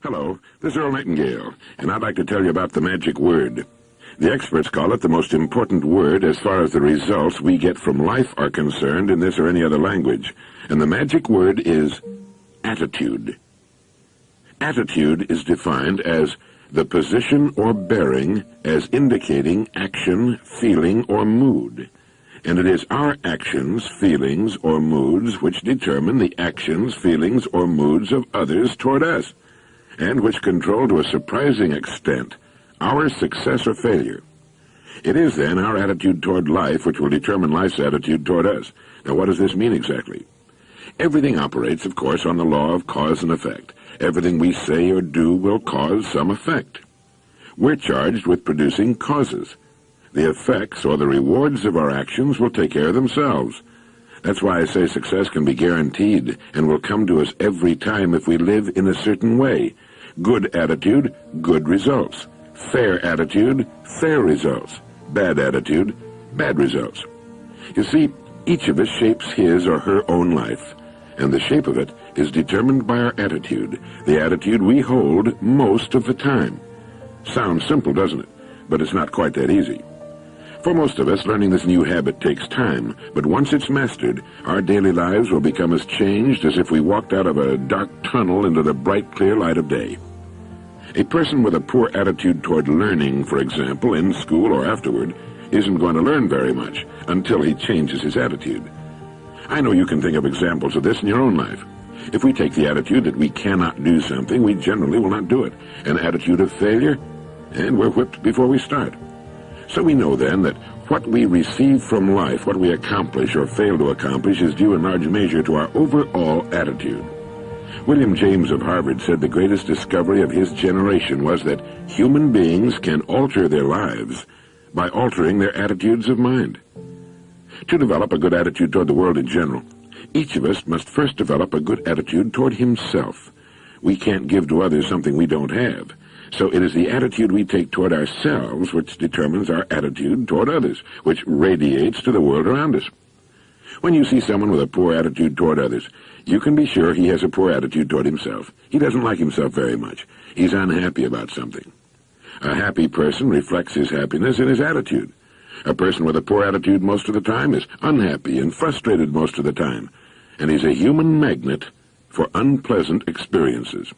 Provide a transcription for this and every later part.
Hello, this is Earl Nightingale, and I'd like to tell you about the magic word. The experts call it the most important word as far as the results we get from life are concerned in this or any other language. And the magic word is attitude. Attitude is defined as the position or bearing as indicating action, feeling, or mood. And it is our actions, feelings, or moods which determine the actions, feelings, or moods of others toward us, and which control to a surprising extent our success or failure. It is then our attitude toward life which will determine life's attitude toward us. Now, what does this mean exactly? Everything operates, of course, on the law of cause and effect. Everything we say or do will cause some effect. We're charged with producing causes. The effects or the rewards of our actions will take care of themselves. That's why I say success can be guaranteed and will come to us every time if we live in a certain way. Good attitude, good results. Fair attitude, fair results. Bad attitude, bad results. You see, each of us shapes his or her own life, and the shape of it is determined by our attitude, the attitude we hold most of the time. Sounds simple, doesn't it? But it's not quite that easy. For most of us, learning this new habit takes time, but once it's mastered, our daily lives will become as changed as if we walked out of a dark tunnel into the bright, clear light of day. A person with a poor attitude toward learning, for example, in school or afterward, isn't going to learn very much until he changes his attitude. I know you can think of examples of this in your own life. If we take the attitude that we cannot do something, we generally will not do it. An attitude of failure, and we're whipped before we start. So we know then that what we receive from life, what we accomplish or fail to accomplish, is due in large measure to our overall attitude. William James of Harvard said the greatest discovery of his generation was that human beings can alter their lives by altering their attitudes of mind. To develop a good attitude toward the world in general, each of us must first develop a good attitude toward himself. We can't give to others something we don't have. So it is the attitude we take toward ourselves which determines our attitude toward others, which radiates to the world around us. When you see someone with a poor attitude toward others, you can be sure he has a poor attitude toward himself. He doesn't like himself very much. He's unhappy about something. A happy person reflects his happiness in his attitude. A person with a poor attitude most of the time is unhappy and frustrated most of the time, and he's a human magnet for unpleasant experiences.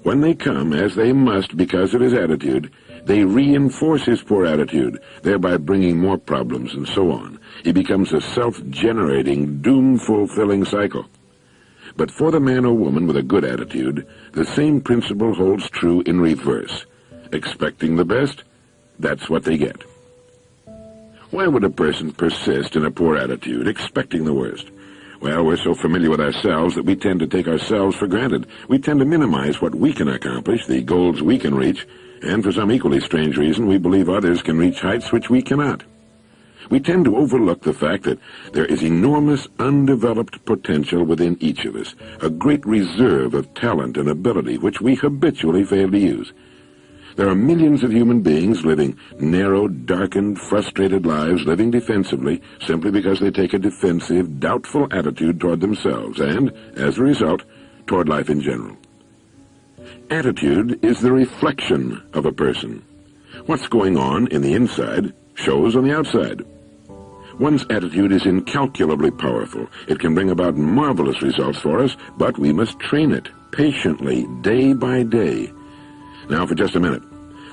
When they come, as they must because of his attitude, they reinforce his poor attitude, thereby bringing more problems and so on. He becomes a self-generating, doom-fulfilling cycle. But for the man or woman with a good attitude, the same principle holds true in reverse. Expecting the best, that's what they get. Why would a person persist in a poor attitude, expecting the worst? Well, we're so familiar with ourselves that we tend to take ourselves for granted. We tend to minimize what we can accomplish, the goals we can reach, and for some equally strange reason, we believe others can reach heights which we cannot. We tend to overlook the fact that there is enormous undeveloped potential within each of us, a great reserve of talent and ability which we habitually fail to use. There are millions of human beings living narrow, darkened, frustrated lives, living defensively, simply because they take a defensive, doubtful attitude toward themselves and, as a result, toward life in general. Attitude is the reflection of a person. What's going on in the inside shows on the outside. One's attitude is incalculably powerful. It can bring about marvelous results for us, but we must train it patiently, day by day. Now, for just a minute,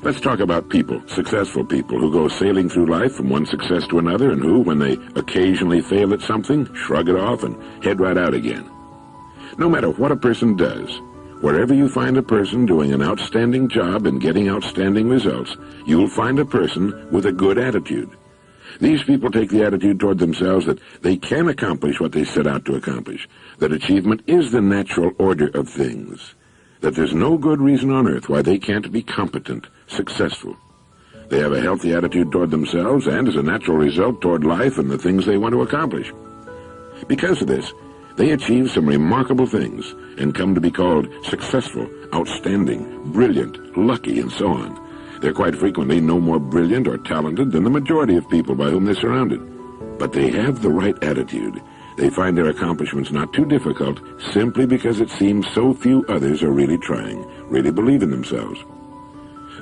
let's talk about people, successful people, who go sailing through life from one success to another and who, when they occasionally fail at something, shrug it off and head right out again. No matter what a person does, wherever you find a person doing an outstanding job and getting outstanding results, you'll find a person with a good attitude. These people take the attitude toward themselves that they can accomplish what they set out to accomplish, that achievement is the natural order of things, that there's no good reason on earth why they can't be competent, successful. They have a healthy attitude toward themselves and, as a natural result, toward life and the things they want to accomplish. Because of this, they achieve some remarkable things and come to be called successful, outstanding, brilliant, lucky, and so on. They're quite frequently no more brilliant or talented than the majority of people by whom they're surrounded. But they have the right attitude. They find their accomplishments not too difficult simply because it seems so few others are really trying, really believe in themselves.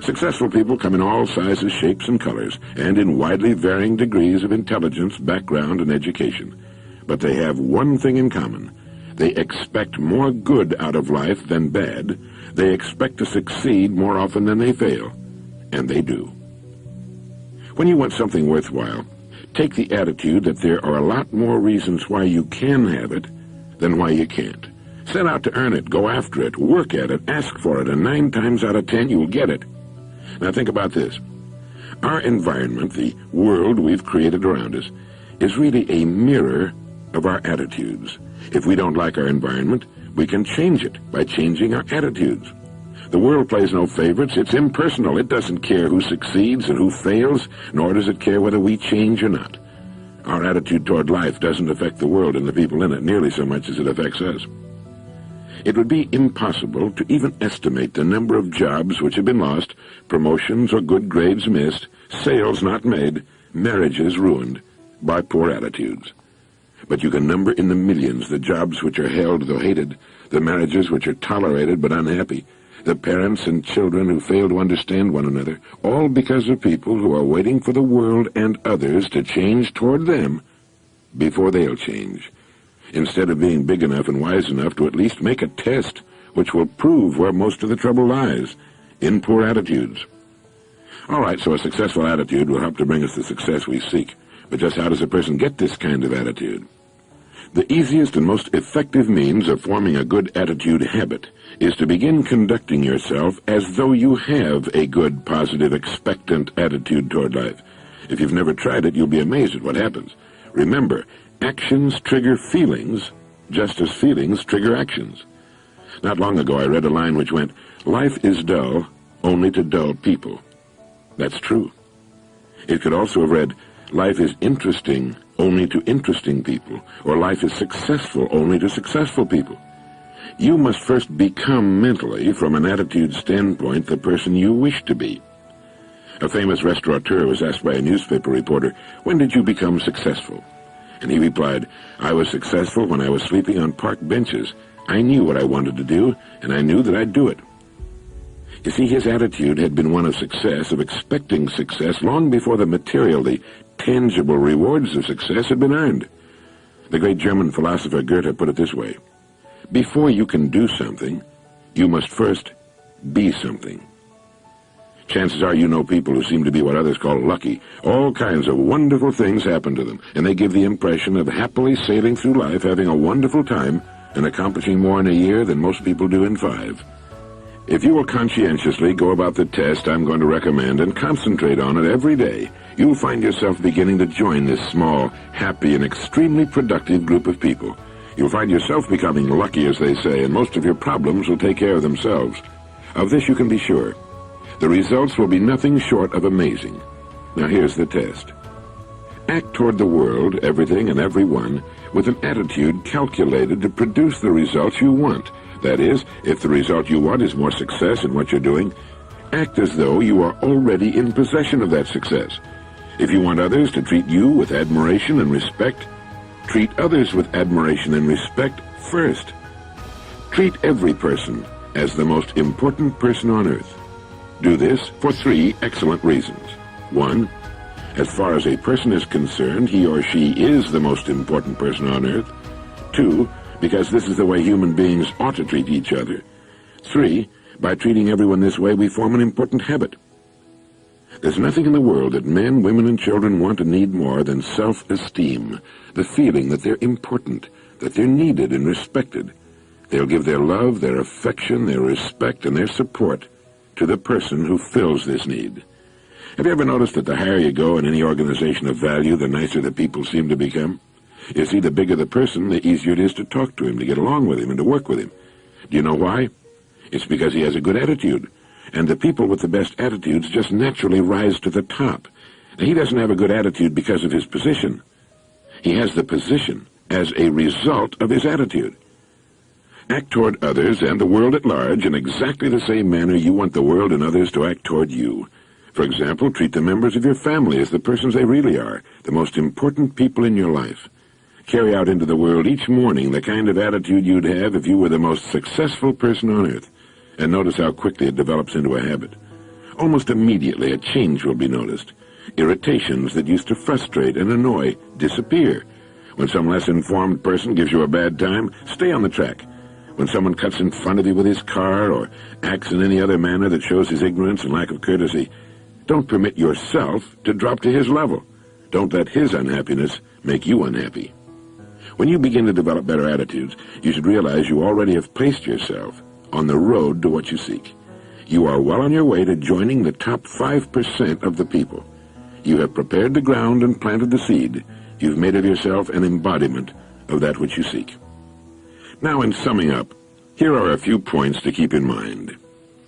Successful people come in all sizes, shapes, and colors, and in widely varying degrees of intelligence, background, and education. But they have one thing in common. They expect more good out of life than bad. They expect to succeed more often than they fail. And they do. When you want something worthwhile, take the attitude that there are a lot more reasons why you can have it than why you can't. Set out to earn it, go after it, work at it, ask for it, and 9 times out of 10 you'll get it. Now think about this. Our environment, the world we've created around us, is really a mirror of our attitudes. If we don't like our environment, we can change it by changing our attitudes. The world plays no favorites. It's impersonal. It doesn't care who succeeds and who fails, nor does it care whether we change or not. Our attitude toward life doesn't affect the world and the people in it nearly so much as it affects us. It would be impossible to even estimate the number of jobs which have been lost, promotions or good grades missed, sales not made, marriages ruined by poor attitudes. But you can number in the millions the jobs which are held though hated, the marriages which are tolerated but unhappy, the parents and children who fail to understand one another, all because of people who are waiting for the world and others to change toward them before they'll change, instead of being big enough and wise enough to at least make a test which will prove where most of the trouble lies, in poor attitudes. All right, so a successful attitude will help to bring us the success we seek. But just how does a person get this kind of attitude? The easiest and most effective means of forming a good attitude habit is to begin conducting yourself as though you have a good, positive, expectant attitude toward life. If you've never tried it, you'll be amazed at what happens. Remember, actions trigger feelings, just as feelings trigger actions. Not long ago, I read a line which went, "Life is dull only to dull people." That's true. It could also have read, "Life is interesting only to interesting people," or "Life is successful only to successful people." You must first become mentally, from an attitude standpoint, the person you wish to be. A famous restaurateur was asked by a newspaper reporter, "When did you become successful?" And he replied, "I was successful when I was sleeping on park benches. I knew what I wanted to do, and I knew that I'd do it." You see, his attitude had been one of success, of expecting success, long before the material, the tangible rewards of success had been earned. The great German philosopher Goethe put it this way: before you can do something, you must first be something. Chances are you know people who seem to be what others call lucky. All kinds of wonderful things happen to them, and they give the impression of happily sailing through life, having a wonderful time, and accomplishing more in a year than most people do in 5. If you will conscientiously go about the test I'm going to recommend and concentrate on it every day, you'll find yourself beginning to join this small, happy, and extremely productive group of people. You'll find yourself becoming lucky, as they say, and most of your problems will take care of themselves. Of this you can be sure. The results will be nothing short of amazing. Now here's the test. Act toward the world, everything and everyone, with an attitude calculated to produce the results you want. That is, if the result you want is more success in what you're doing, act as though you are already in possession of that success. If you want others to treat you with admiration and respect, treat others with admiration and respect first. Treat every person as the most important person on earth. Do this for 3 excellent reasons. 1, as far as a person is concerned, he or she is the most important person on earth. 2, because this is the way human beings ought to treat each other. 3, by treating everyone this way, we form an important habit. There's nothing in the world that men, women, and children want and need more than self-esteem, the feeling that they're important, that they're needed and respected. They'll give their love, their affection, their respect, and their support to the person who fills this need. Have you ever noticed that the higher you go in any organization of value, the nicer the people seem to become? You see, the bigger the person, the easier it is to talk to him, to get along with him, and to work with him. Do you know why? It's because he has a good attitude. And the people with the best attitudes just naturally rise to the top. Now, he doesn't have a good attitude because of his position. He has the position as a result of his attitude. Act toward others and the world at large in exactly the same manner you want the world and others to act toward you. For example, treat the members of your family as the persons they really are, the most important people in your life. Carry out into the world each morning the kind of attitude you'd have if you were the most successful person on earth, and notice how quickly it develops into a habit. Almost immediately, a change will be noticed. Irritations that used to frustrate and annoy disappear. When some less informed person gives you a bad time, stay on the track. When someone cuts in front of you with his car or acts in any other manner that shows his ignorance and lack of courtesy, don't permit yourself to drop to his level. Don't let his unhappiness make you unhappy. When you begin to develop better attitudes, you should realize you already have placed yourself on the road to what you seek. You are well on your way to joining the top 5% of the people. You have prepared the ground and planted the seed. You've made of yourself an embodiment of that which you seek. Now, in summing up, here are a few points to keep in mind.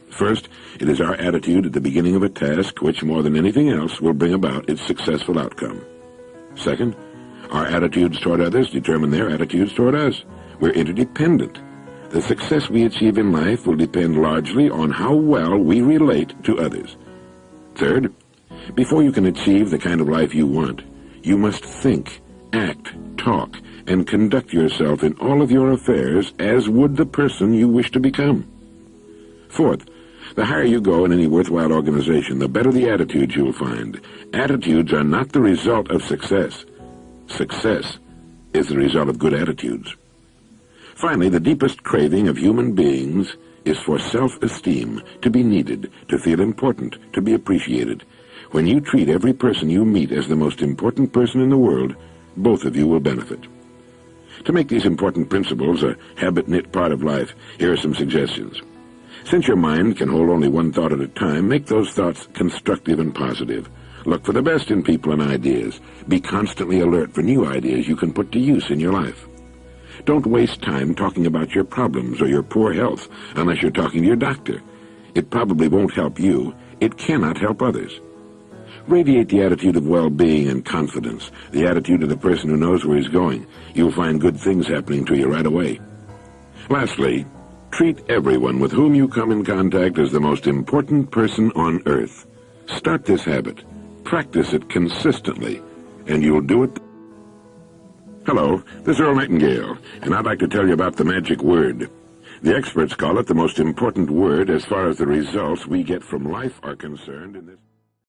First, it is our attitude at the beginning of a task which, more than anything else, will bring about its successful outcome. Second, our attitudes toward others determine their attitudes toward us. We're interdependent. The success we achieve in life will depend largely on how well we relate to others. Third, before you can achieve the kind of life you want, you must think, act, talk, and conduct yourself in all of your affairs as would the person you wish to become. Fourth, the higher you go in any worthwhile organization, the better the attitudes you'll find. Attitudes are not the result of success. Success is the result of good attitudes. Finally, the deepest craving of human beings is for self-esteem, to be needed, to feel important, to be appreciated. When you treat every person you meet as the most important person in the world, both of you will benefit. To make these important principles a habit-knit part of life, here are some suggestions. Since your mind can hold only one thought at a time, make those thoughts constructive and positive. Look for the best in people and ideas. Be constantly alert for new ideas you can put to use in your life. Don't waste time talking about your problems or your poor health unless you're talking to your doctor. It probably won't help you. It cannot help others. Radiate the attitude of well-being and confidence, the attitude of the person who knows where he's going. You'll find good things happening to you right away. Lastly, treat everyone with whom you come in contact as the most important person on earth. Start this habit. Practice it consistently, and you'll do it. Hello, this is Earl Nightingale, and I'd like to tell you about the magic word. The experts call it the most important word as far as the results we get from life are concerned in this...